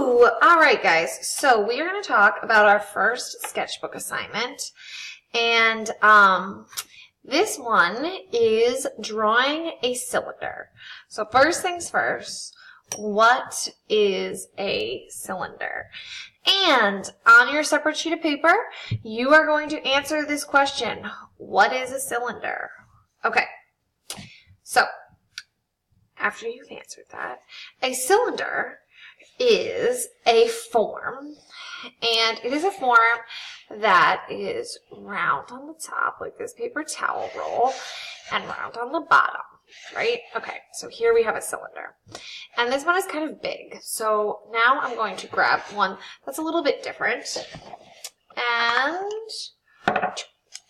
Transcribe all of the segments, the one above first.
Woo! All right, guys. So we are going to talk about our first sketchbook assignment. And this one is drawing a cylinder. So first things first, what is a cylinder? And on your separate sheet of paper, you are going to answer this question. What is a cylinder? Okay. So after you've answered that, a cylinder is a form, and it is a form that is round on the top, like this paper towel roll, and round on the bottom, right? Okay, so here we have a cylinder, and this one is kind of big. So now I'm going to grab one that's a little bit different, and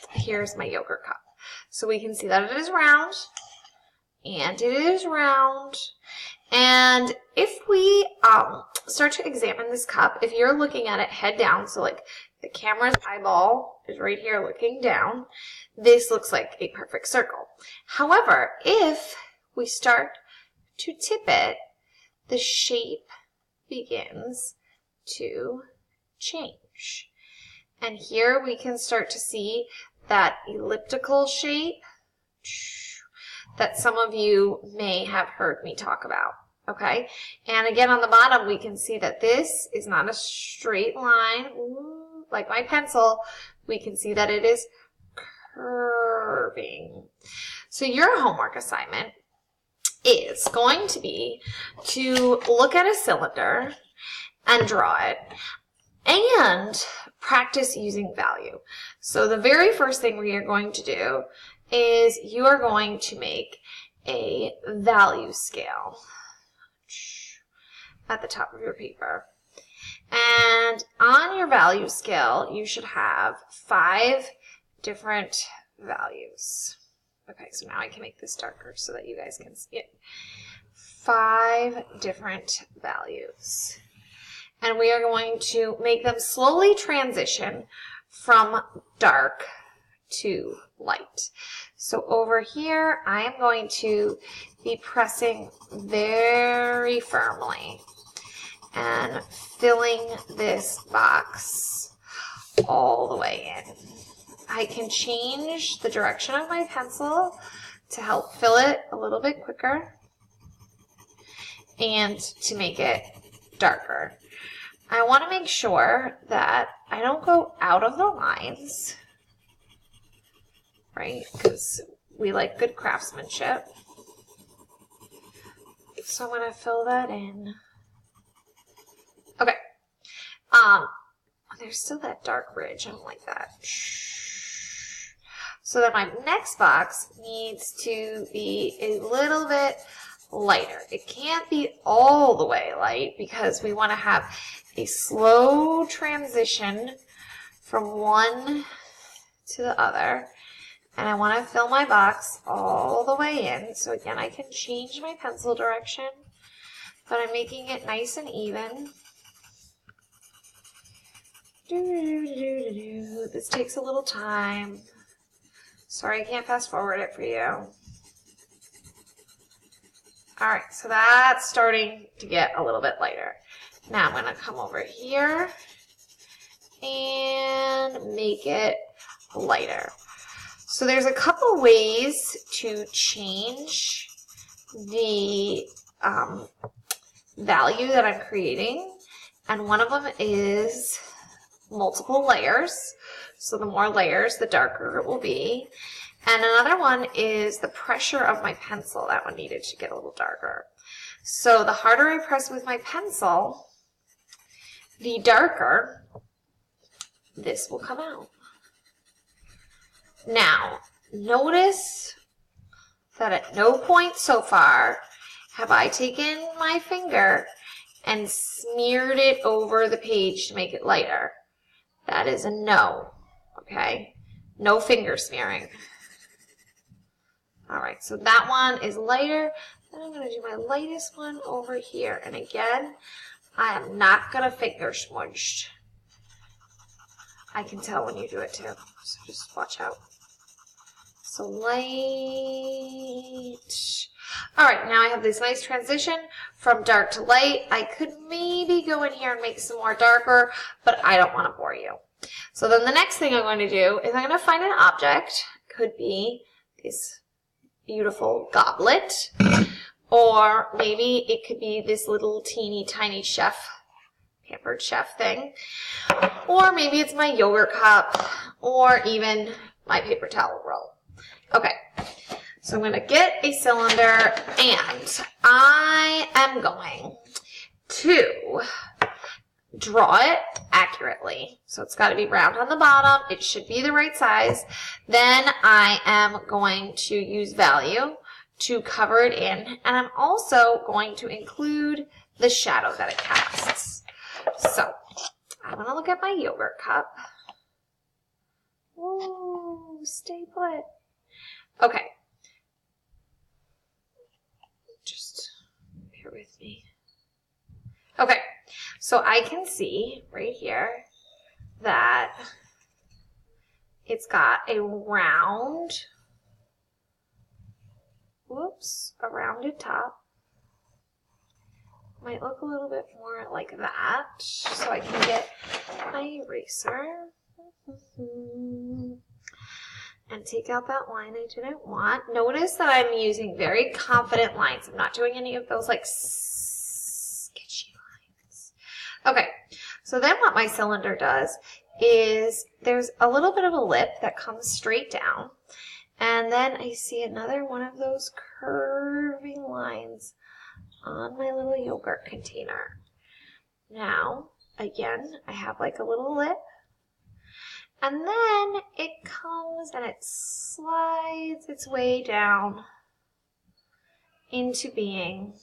here's my yogurt cup. So we can see that it is round, and it is round. And if we start to examine this cup, if you're looking at it head down, so like the camera's eyeball is right here looking down, this looks like a perfect circle. However, if we start to tip it, the shape begins to change. And here we can start to see that elliptical shape that some of you may have heard me talk about, okay? And again, on the bottom, we can see that this is not a straight line. Like my pencil, we can see that it is curving. So your homework assignment is going to be to look at a cylinder and draw it and practice using value. So the very first thing we are going to do is you are going to make a value scale at the top of your paper. And on your value scale, you should have 5 different values. Okay, so now I can make this darker so that you guys can see it. 5 different values. And we are going to make them slowly transition from dark to light. So over here, I am going to be pressing very firmly and filling this box all the way in. I can change the direction of my pencil to help fill it a little bit quicker and to make it darker. I want to make sure that I don't go out of the lines, right? Because we like good craftsmanship. So I'm going to fill that in. Okay. There's still that dark ridge. I don't like that. So then my next box needs to be a little bit lighter. It can't be all the way light because we want to have a slow transition from one to the other. And I want to fill my box all the way in. So again, I can change my pencil direction, but I'm making it nice and even. This takes a little time. Sorry, I can't fast forward it for you. All right, so that's starting to get a little bit lighter. Now I'm going to come over here and make it lighter. So there's a couple ways to change the value that I'm creating, and one of them is multiple layers. So the more layers, the darker it will be. And another one is the pressure of my pencil. That one needed to get a little darker. So the harder I press with my pencil, the darker this will come out. Now, notice that at no point so far have I taken my finger and smeared it over the page to make it lighter. That is a no, okay? No finger smearing. All right, so that one is lighter. Then I'm going to do my lightest one over here. And again, I am not going to finger smudge. I can tell when you do it too, so just watch out. So light. All right, now I have this nice transition from dark to light. I could maybe maybe go in here and make some more darker, but I don't want to bore you. So then the next thing I'm going to do is I'm going to find an object. Could be this beautiful goblet, or maybe it could be this little teeny tiny chef, pampered chef thing, or maybe it's my yogurt cup, or even my paper towel roll. Okay, so I'm going to get a cylinder and I am going to draw it accurately. So it's got to be round on the bottom. It should be the right size. Then I am going to use value to cover it in. And I'm also going to include the shadow that it casts. So I'm going to look at my yogurt cup. Whoa, stay put. Okay. Just bear with me. Okay. So I can see right here that it's got a round, a rounded top. Might look a little bit more like that. So I can get my eraser and take out that line I didn't want. Notice that I'm using very confident lines. I'm not doing any of those like sketchy lines. Okay, so then what my cylinder does is there's a little bit of a lip that comes straight down, and then I see another one of those curving lines on my little yogurt container. Now, again, I have like a little lip, and then it comes and it slides its way down into being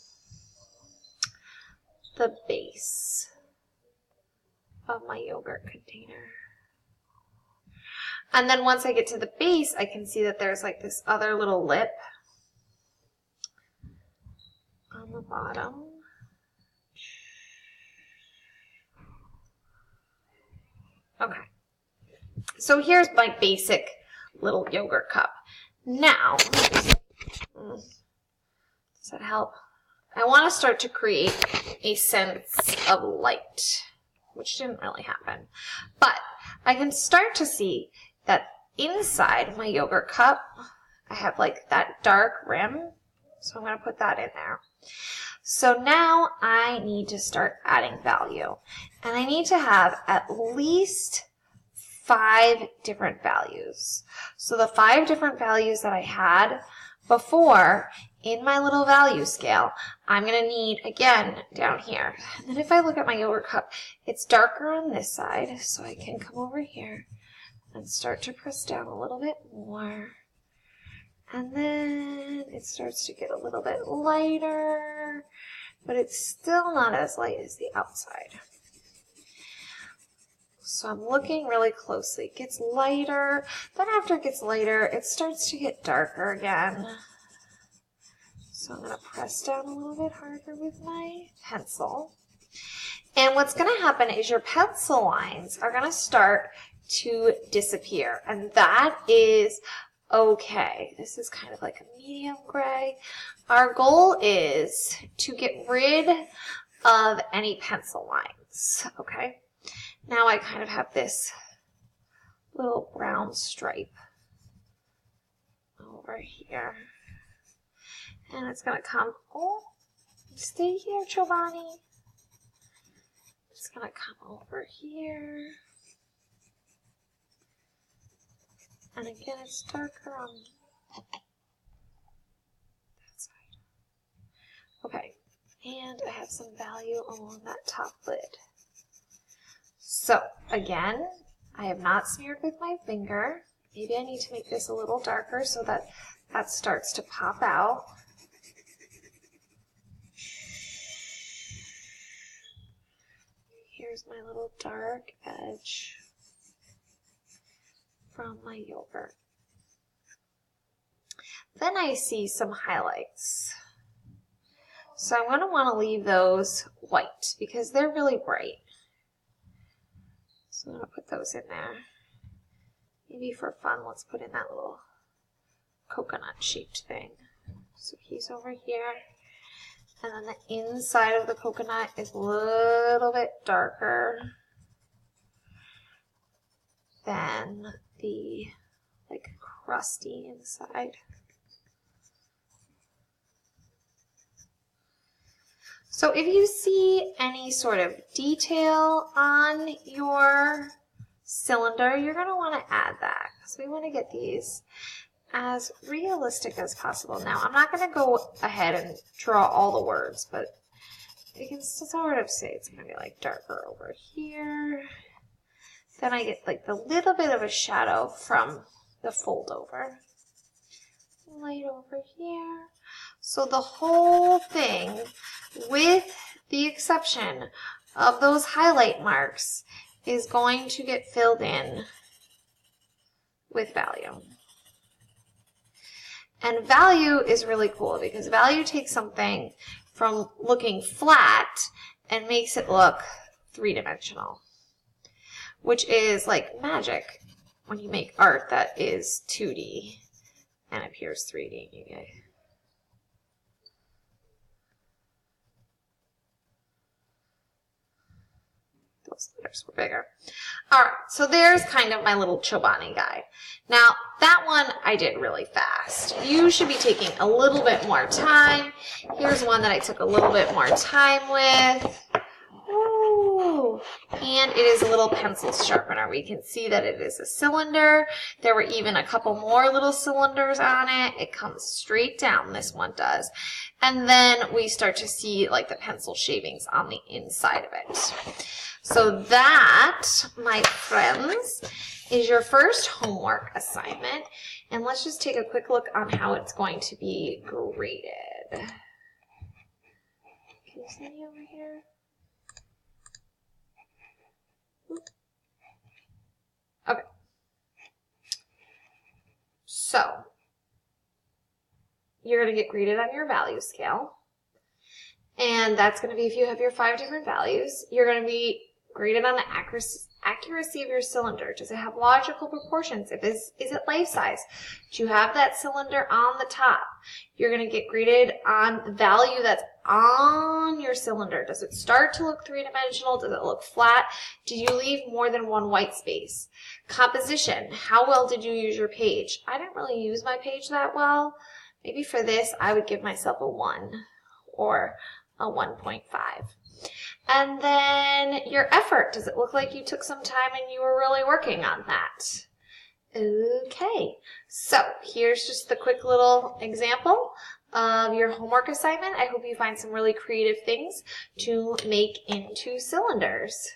the base of my yogurt container. And then once I get to the base, I can see that there's like this other little lip on the bottom. Okay. So here's my basic little yogurt cup. Now, does that help? I want to start to create a sense of light, which didn't really happen. But I can start to see that inside my yogurt cup, I have like that dark rim. So I'm going to put that in there. So now I need to start adding value. And I need to have at least 5 different values. So the 5 different values that I had before in my little value scale, I'm going to need, again, down here. And then if I look at my yogurt cup, it's darker on this side, so I can come over here and start to press down a little bit more. And then it starts to get a little bit lighter, but it's still not as light as the outside. So I'm looking really closely. It gets lighter. Then after it gets lighter, it starts to get darker again. So I'm going to press down a little bit harder with my pencil. And what's going to happen is your pencil lines are going to start to disappear. And that is okay. This is kind of like a medium gray. Our goal is to get rid of any pencil lines. Okay. Now I kind of have this little brown stripe over here. And it's going to come, oh, stay here, Giovanni. It's going to come over here. And again, it's darker on that side. Okay, and I have some value along that top lid. So, again, I have not smeared with my finger. Maybe I need to make this a little darker so that that starts to pop out. Here's my little dark edge from my yogurt. Then I see some highlights. So I'm going to want to leave those white because they're really bright. So I'm going to put those in there. Maybe for fun, let's put in that little coconut shaped thing. So he's over here. And then the inside of the coconut is a little bit darker than the like crusty inside. So if you see any sort of detail on your cylinder, you're going to want to add that because we want to get these as realistic as possible. Now, I'm not going to go ahead and draw all the words, but you can sort of say it's going to be like darker over here. Then I get like the little bit of a shadow from the fold over. Light over here. So the whole thing, with the exception of those highlight marks, is going to get filled in with value. And value is really cool because value takes something from looking flat and makes it look three-dimensional, which is like magic when you make art that is 2D and appears 3D. You get those letters were bigger. All right, so there's kind of my little Chobani guy. Now, that one I did really fast. You should be taking a little bit more time. Here's one that I took a little bit more time with. Ooh. And it is a little pencil sharpener. We can see that it is a cylinder. There were even a couple more little cylinders on it. It comes straight down, this one does. And then we start to see like the pencil shavings on the inside of it. So that, my friends, is your first homework assignment. And let's just take a quick look on how it's going to be graded. Can you see me over here? Okay. So, you're going to get graded on your value scale. And that's going to be if you have your 5 different values. You're going to be graded on the accuracy of your cylinder. Does it have logical proportions? Is it life size? Do you have that cylinder on the top? You're going to get graded on the value that's on your cylinder. Does it start to look three-dimensional? Does it look flat? Did you leave more than one white space? Composition. How well did you use your page? I didn't really use my page that well. Maybe for this, I would give myself a 1 or a 1.5. And then your effort. Does it look like you took some time and you were really working on that? Okay, so here's just the quick little example of your homework assignment. I hope you find some really creative things to make into cylinders.